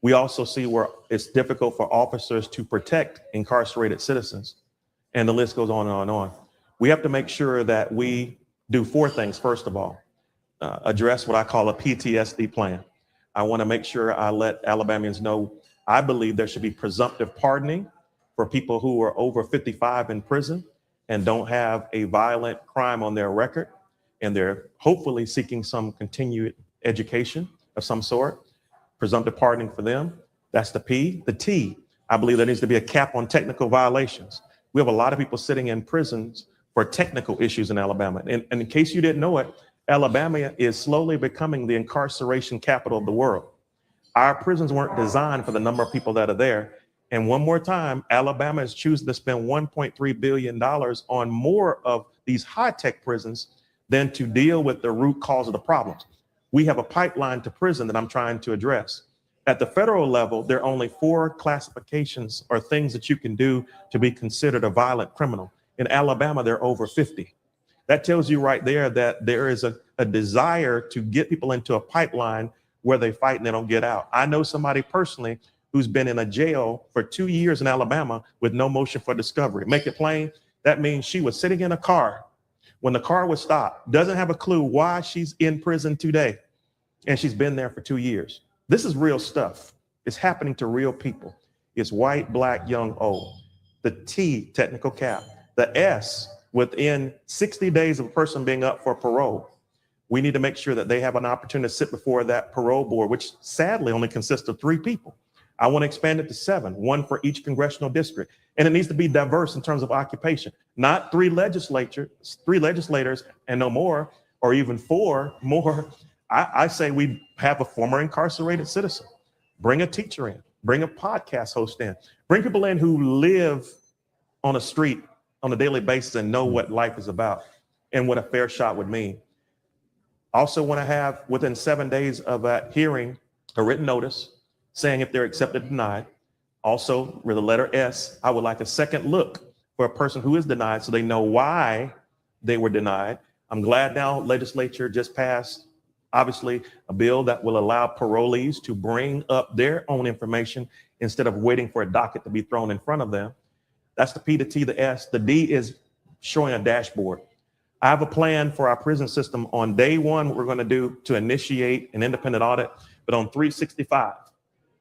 we also see where it's difficult for officers to protect incarcerated citizens. And the list goes on and on and on. We have to make sure that we do four things. First of all, address what I call a PTSD plan. I want to make sure I let Alabamians know I believe there should be presumptive pardoning for people who are over 55 in prison and don't have a violent crime on their record, and they're hopefully seeking some continued education of some sort. Presumptive pardoning for them. That's the P. The T, I believe there needs to be a cap on technical violations. We have a lot of people sitting in prisons for technical issues in Alabama. And in case you didn't know it, Alabama is slowly becoming the incarceration capital of the world. Our prisons weren't designed for the number of people that are there. And one more time, Alabama is choosing to spend $1.3 billion on more of these high-tech prisons than to deal with the root cause of the problems. We have a pipeline to prison that I'm trying to address. At the federal level, there are only 4 classifications or things that you can do to be considered a violent criminal. In Alabama, there are over 50. That tells you right there that there is a desire to get people into a pipeline where they fight and they don't get out. I know somebody personally who's been in a jail for 2 years in Alabama with no motion for discovery. Make it plain, that means she was sitting in a car when the car was stopped, doesn't have a clue why she's in prison today, and she's been there for 2 years. This is real stuff. It's happening to real people. It's white, black, young, old. The T, technical cap. The S, within 60 days of a person being up for parole, we need to make sure that they have an opportunity to sit before that parole board, which sadly only consists of 3 people. I want to expand it to 7, 1 for each congressional district. And it needs to be diverse in terms of occupation, not 3 legislators and no more, or even 4 more. I say we have a former incarcerated citizen, bring a teacher in, bring a podcast host in, bring people in who live on a street on a daily basis and know what life is about and what a fair shot would mean. Also want to have within 7 days of that hearing, a written notice saying if they're accepted or denied. Also with the letter S, I would like a second look for a person who is denied so they know why they were denied. I'm glad now legislature just passed, obviously, a bill that will allow parolees to bring up their own information instead of waiting for a docket to be thrown in front of them. That's the P, the T, the S. The D is showing a dashboard. I have a plan for our prison system on day 1, what we're going to do to initiate an independent audit, but on 365,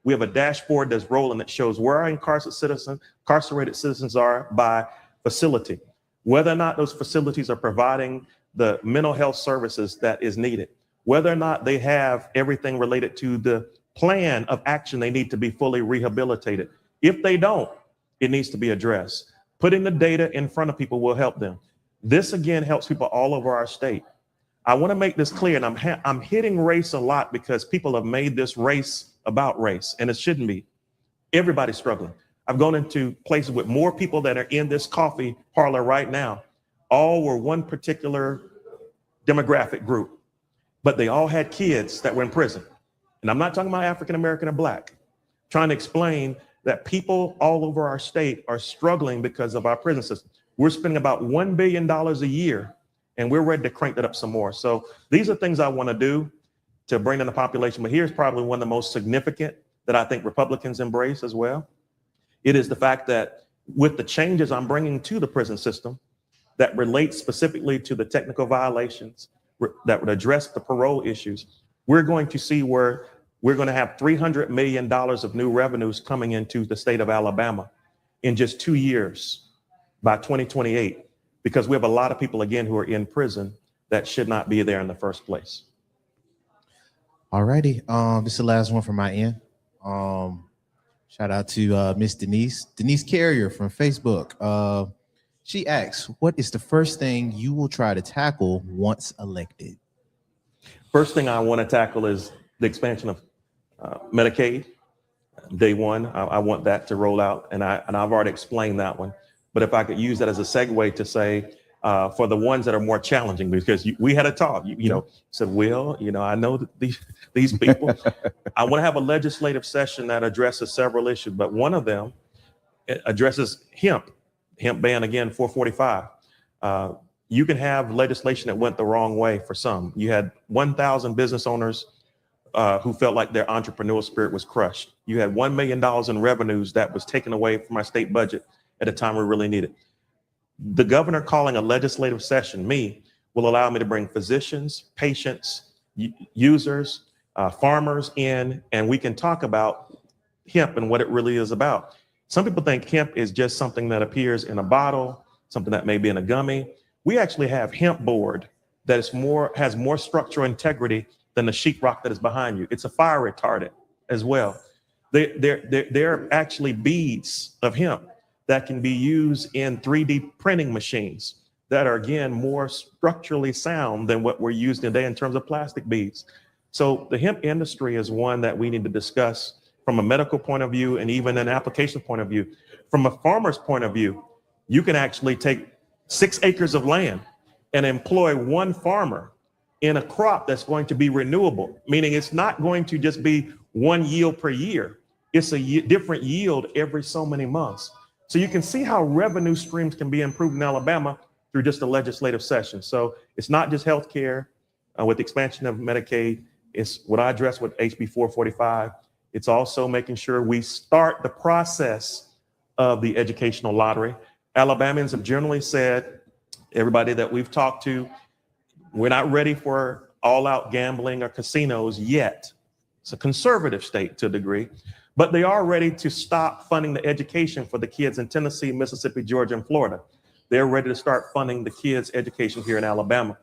we have a dashboard that's rolling that shows where our incarcerated citizens are by facility, whether or not those facilities are providing the mental health services that is needed, whether or not they have everything related to the plan of action they need to be fully rehabilitated. If they don't, it needs to be addressed. Putting the data in front of people will help them. This again helps people all over our state. I want to make this clear, and I'm hitting race a lot because people have made this race about race, and it shouldn't be. Everybody's struggling. I've gone into places with more people that are in this coffee parlor right now. All were one particular demographic group, but they all had kids that were in prison. And I'm not talking about African-American or Black. I'm trying to explain that people all over our state are struggling because of our prison system. We're spending about $1 billion a year, and we're ready to crank that up some more. So these are things I want to do to bring in the population. But here's probably one of the most significant that I think Republicans embrace as well. It is the fact that with the changes I'm bringing to the prison system that relate specifically to the technical violations that would address the parole issues, we're going to see where we're going to have $300 million of new revenues coming into the state of Alabama in just 2 years by 2028, because we have a lot of people, again, who are in prison that should not be there in the first place. All righty. This is the last one from my end. Shout out to Miss Denise Carrier from Facebook. She asks, what is the first thing you will try to tackle once elected? First thing I want to tackle is the expansion of Medicaid. Day one, I want that to roll out, and I've already explained that one. But if I could use that as a segue to say, for the ones that are more challenging, because we had a talk, you know, said, Will, you know, I know that these people, I want to have a legislative session that addresses several issues, but one of them addresses hemp ban, again, 445. You can have legislation that went the wrong way for some. You had 1,000 business owners who felt like their entrepreneurial spirit was crushed. You had $1 million in revenues that was taken away from our state budget at a time we really needed. The governor calling a legislative session, will allow me to bring physicians, patients, users, farmers in, and we can talk about hemp and what it really is about. Some people think hemp is just something that appears in a bottle, something that may be in a gummy. We actually have hemp board that is has more structural integrity than the sheetrock that is behind you. It's a fire retardant as well. There are actually beads of hemp that can be used in 3D printing machines that are, again, more structurally sound than what we're using today in terms of plastic beads. So the hemp industry is one that we need to discuss from a medical point of view and even an application point of view. From a farmer's point of view, you can actually take 6 acres of land and employ one farmer in a crop that's going to be renewable, meaning it's not going to just be one yield per year. It's a different yield every so many months. So you can see how revenue streams can be improved in Alabama through just a legislative session. So it's not just healthcare with the expansion of Medicaid. It's what I addressed with HB 445. It's also making sure we start the process of the educational lottery. Alabamians have generally said, everybody that we've talked to, we're not ready for all-out gambling or casinos yet. It's a conservative state to a degree, but they are ready to stop funding the education for the kids in Tennessee, Mississippi, Georgia, and Florida. They're ready to start funding the kids' education here in Alabama.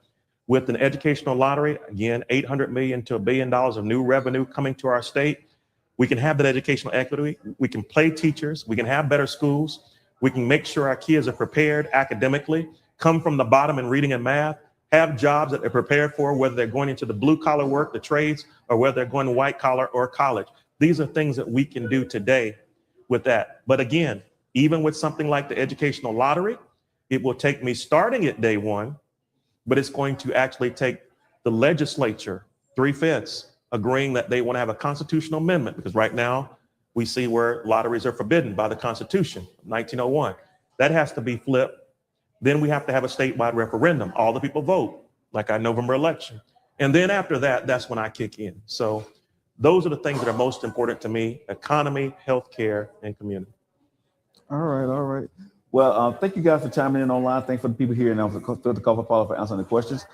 With an educational lottery, again, $800 million to $1 billion of new revenue coming to our state, we can have that educational equity. We can play teachers. We can have better schools. We can make sure our kids are prepared academically, come from the bottom in reading and math, have jobs that they're prepared for, whether they're going into the blue collar work, the trades, or whether they're going to white collar or college. These are things that we can do today with that. But again, even with something like the educational lottery, it will take me starting at day one, but it's going to actually take the legislature, 3/5, agreeing that they want to have a constitutional amendment, because right now we see where lotteries are forbidden by the Constitution, 1901. That has to be flipped. Then we have to have a statewide referendum. All the people vote, like our November election. And then after that, that's when I kick in. So those are the things that are most important to me: economy, healthcare, and community. All right. Well, thank you guys for chiming in online. Thanks for the people here and the CoThe Paula for answering the questions.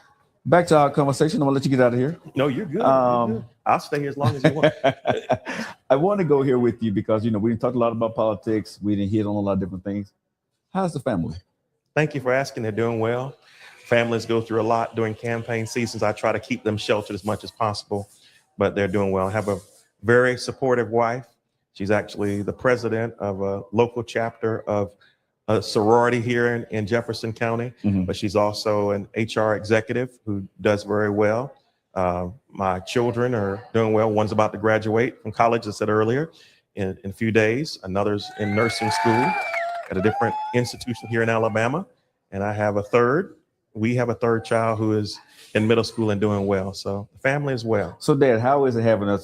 Back to our conversation. I'm gonna let you get out of here. No, you're good. You're good. I'll stay here as long as you want. I want to go here with you because, you know, we talked a lot about politics. We didn't hit on a lot of different things. How's the family? Thank you for asking. They're doing well. Families go through a lot during campaign seasons. I try to keep them sheltered as much as possible, but they're doing well. I have a very supportive wife. She's actually the president of a local chapter of a sorority here in Jefferson County, but she's also an HR executive who does very well. My children are doing well. One's about to graduate from college, as I said earlier, in a few days. Another's in nursing school at a different institution here in Alabama. And I have a third. We have a third child who is in middle school and doing well. So the family is well. So, Dad, how is it having a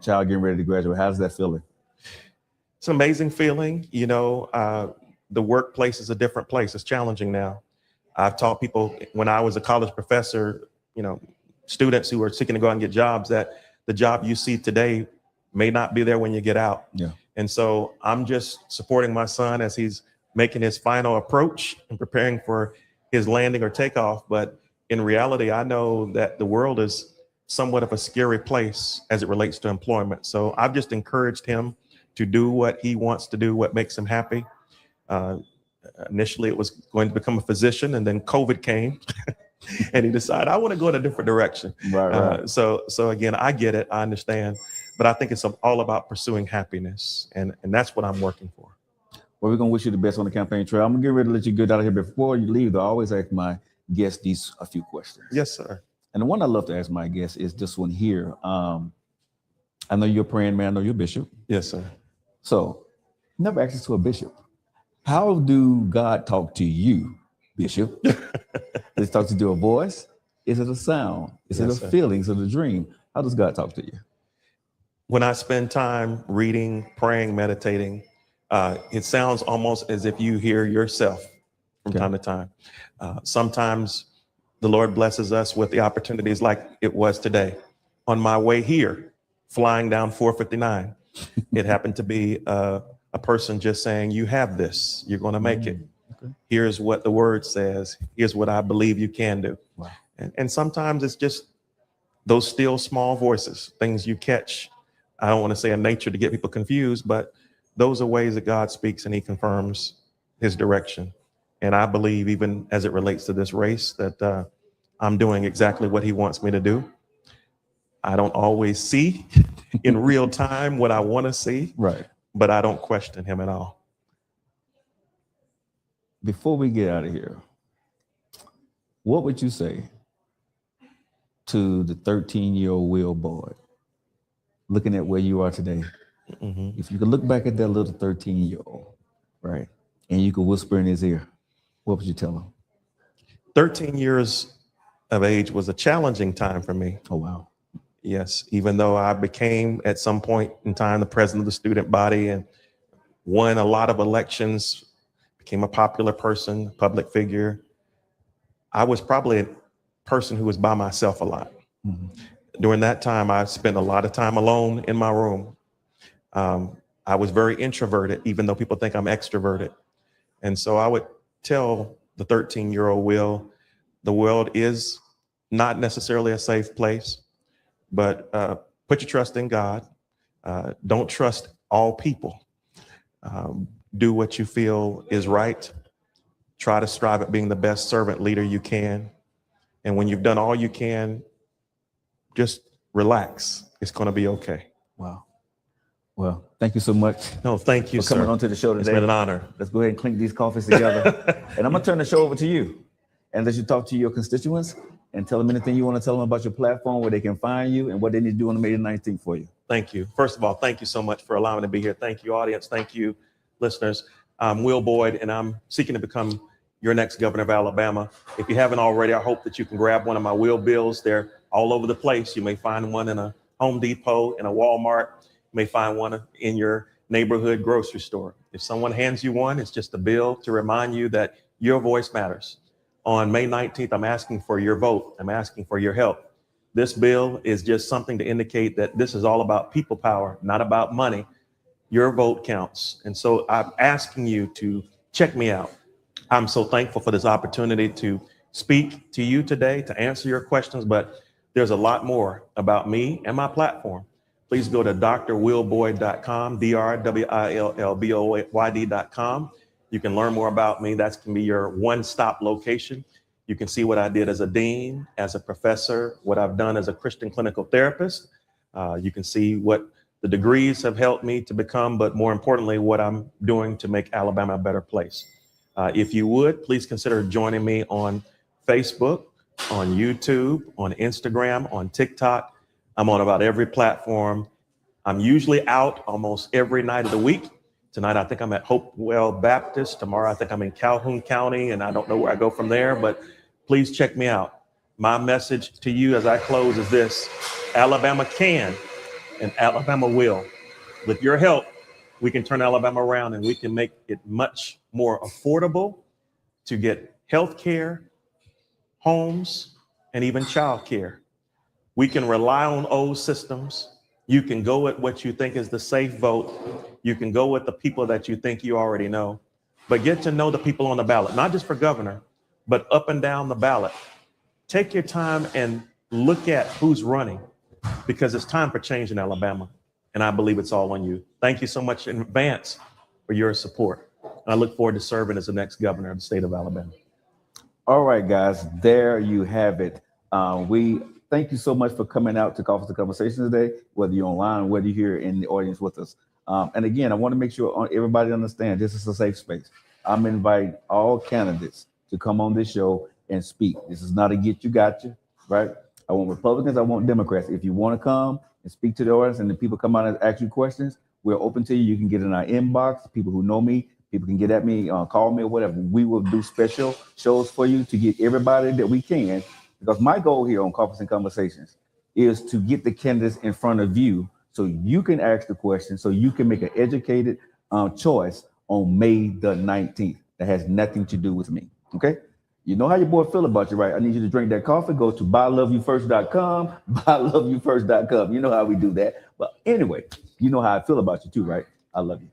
child getting ready to graduate? How's that feeling? It's an amazing feeling. You know, the workplace is a different place. It's challenging now. I've taught people when I was a college professor, you know, students who are seeking to go out and get jobs, that the job you see today may not be there when you get out. Yeah. And so I'm just supporting my son as he's making his final approach and preparing for his landing or takeoff. But in reality, I know that the world is somewhat of a scary place as it relates to employment. So I've just encouraged him to do what he wants to do, what makes him happy. Initially, it was going to become a physician, and then COVID came, and he decided, I want to go in a different direction. Right. So again, I get it, I understand, but I think it's all about pursuing happiness, and that's what I'm working for. Well, we're gonna wish you the best on the campaign trail. I'm gonna get ready to let you get out of here. Before you leave, though, I always ask my guests a few questions. Yes, sir. And the one I love to ask my guests is this one here. I know you're a praying man. I know you're a bishop. Yes, sir. So never access to a bishop. How do God talk to you, Bishop? Does he talk to you through a voice? Is it a sound? Is it Yes, a sir. feeling? Is it a dream? How does God talk to you? When I spend time reading, praying, meditating, it sounds almost as if you hear yourself from Okay. time to time. Sometimes the Lord blesses us with the opportunities like it was today. On my way here, flying down 459, it happened to be a person just saying, you have this, you're going to make it. Okay. Here's what the word says. Here's what I believe you can do. Wow. And sometimes it's just those still small voices, things you catch. I don't want to say in nature to get people confused, but those are ways that God speaks and he confirms his direction. And I believe even as it relates to this race that I'm doing exactly what he wants me to do. I don't always see in real time what I want to see, Right. but I don't question him at all. Before we get out of here, what would you say to the 13-year-old Will Boyd, looking at where you are today? Mm-hmm. If you could look back at that little 13-year-old, right, and you could whisper in his ear, what would you tell him? 13 years of age was a challenging time for me. Oh, wow. Yes, even though I became at some point in time the president of the student body and won a lot of elections, became a popular person, public figure, I was probably a person who was by myself a lot. Mm-hmm. During that time, I spent a lot of time alone in my room. I was very introverted, even though people think I'm extroverted. And so I would tell the 13-year-old Will, the world is not necessarily a safe place, but put your trust in God. Don't trust all people. Do what you feel is right. Try to strive at being the best servant leader you can. And when you've done all you can, just relax. It's going to be okay. Wow. Well, thank you so much No, thank you, for coming sir. onto the show today. It's been an honor. Let's go ahead and clink these coffees together. And I'm going to turn the show over to you. And let you talk to your constituents and tell them anything you want to tell them about your platform, where they can find you and what they need to do on May the 19th for you. Thank you. First of all, thank you so much for allowing me to be here. Thank you, audience. Thank you, listeners. I'm Will Boyd, and I'm seeking to become your next governor of Alabama. If you haven't already, I hope that you can grab one of my Will bills. They're all over the place. You may find one in a Home Depot, in a Walmart. You may find one in your neighborhood grocery store. If someone hands you one, it's just a bill to remind you that your voice matters. On May 19th, I'm asking for your vote. I'm asking for your help. This bill is just something to indicate that this is all about people power, not about money. Your vote counts. And so I'm asking you to check me out. I'm so thankful for this opportunity to speak to you today, to answer your questions, but there's a lot more about me and my platform. Please go to drwillboyd.com, drwillboyd.com. You can learn more about me. That can be your one-stop location. You can see what I did as a dean, as a professor, what I've done as a Christian clinical therapist. You can see what the degrees have helped me to become, but more importantly, what I'm doing to make Alabama a better place. If you would, please consider joining me on Facebook, on YouTube, on Instagram, on TikTok. I'm on about every platform. I'm usually out almost every night of the week. Tonight, I think I'm at Hopewell Baptist. Tomorrow, I think I'm in Calhoun County, and I don't know where I go from there, but please check me out. My message to you as I close is this: Alabama can and Alabama will. With your help, we can turn Alabama around and we can make it much more affordable to get health care, homes, and even child care. We can rely on old systems. You can go with what you think is the safe vote. You can go with the people that you think you already know, but get to know the people on the ballot, not just for governor, but up and down the ballot. Take your time and look at who's running, because it's time for change in Alabama. And I believe it's all on you. Thank you so much in advance for your support. And I look forward to serving as the next governor of the state of Alabama. All right, guys, there you have it. We thank you so much for coming out to Coffee Conversation today, whether you're online, whether you're here in the audience with us. And again, I want to make sure everybody understands this is a safe space. I'm inviting all candidates to come on this show and speak. This is not a get you gotcha, right? I want Republicans. I want Democrats. If you want to come and speak to the audience and the people come out and ask you questions, we're open to you. You can get in our inbox. People who know me, people can get at me, call me or whatever. We will do special shows for you to get everybody that we can. Because my goal here on Coffees and Conversations is to get the candidates in front of you so you can ask the question, so you can make an educated choice on May the 19th. That has nothing to do with me. Okay? You know how your boy feel about you, right? I need you to drink that coffee. Go to buyloveyoufirst.com, buyloveyoufirst.com. You know how we do that. But anyway, you know how I feel about you too, right? I love you.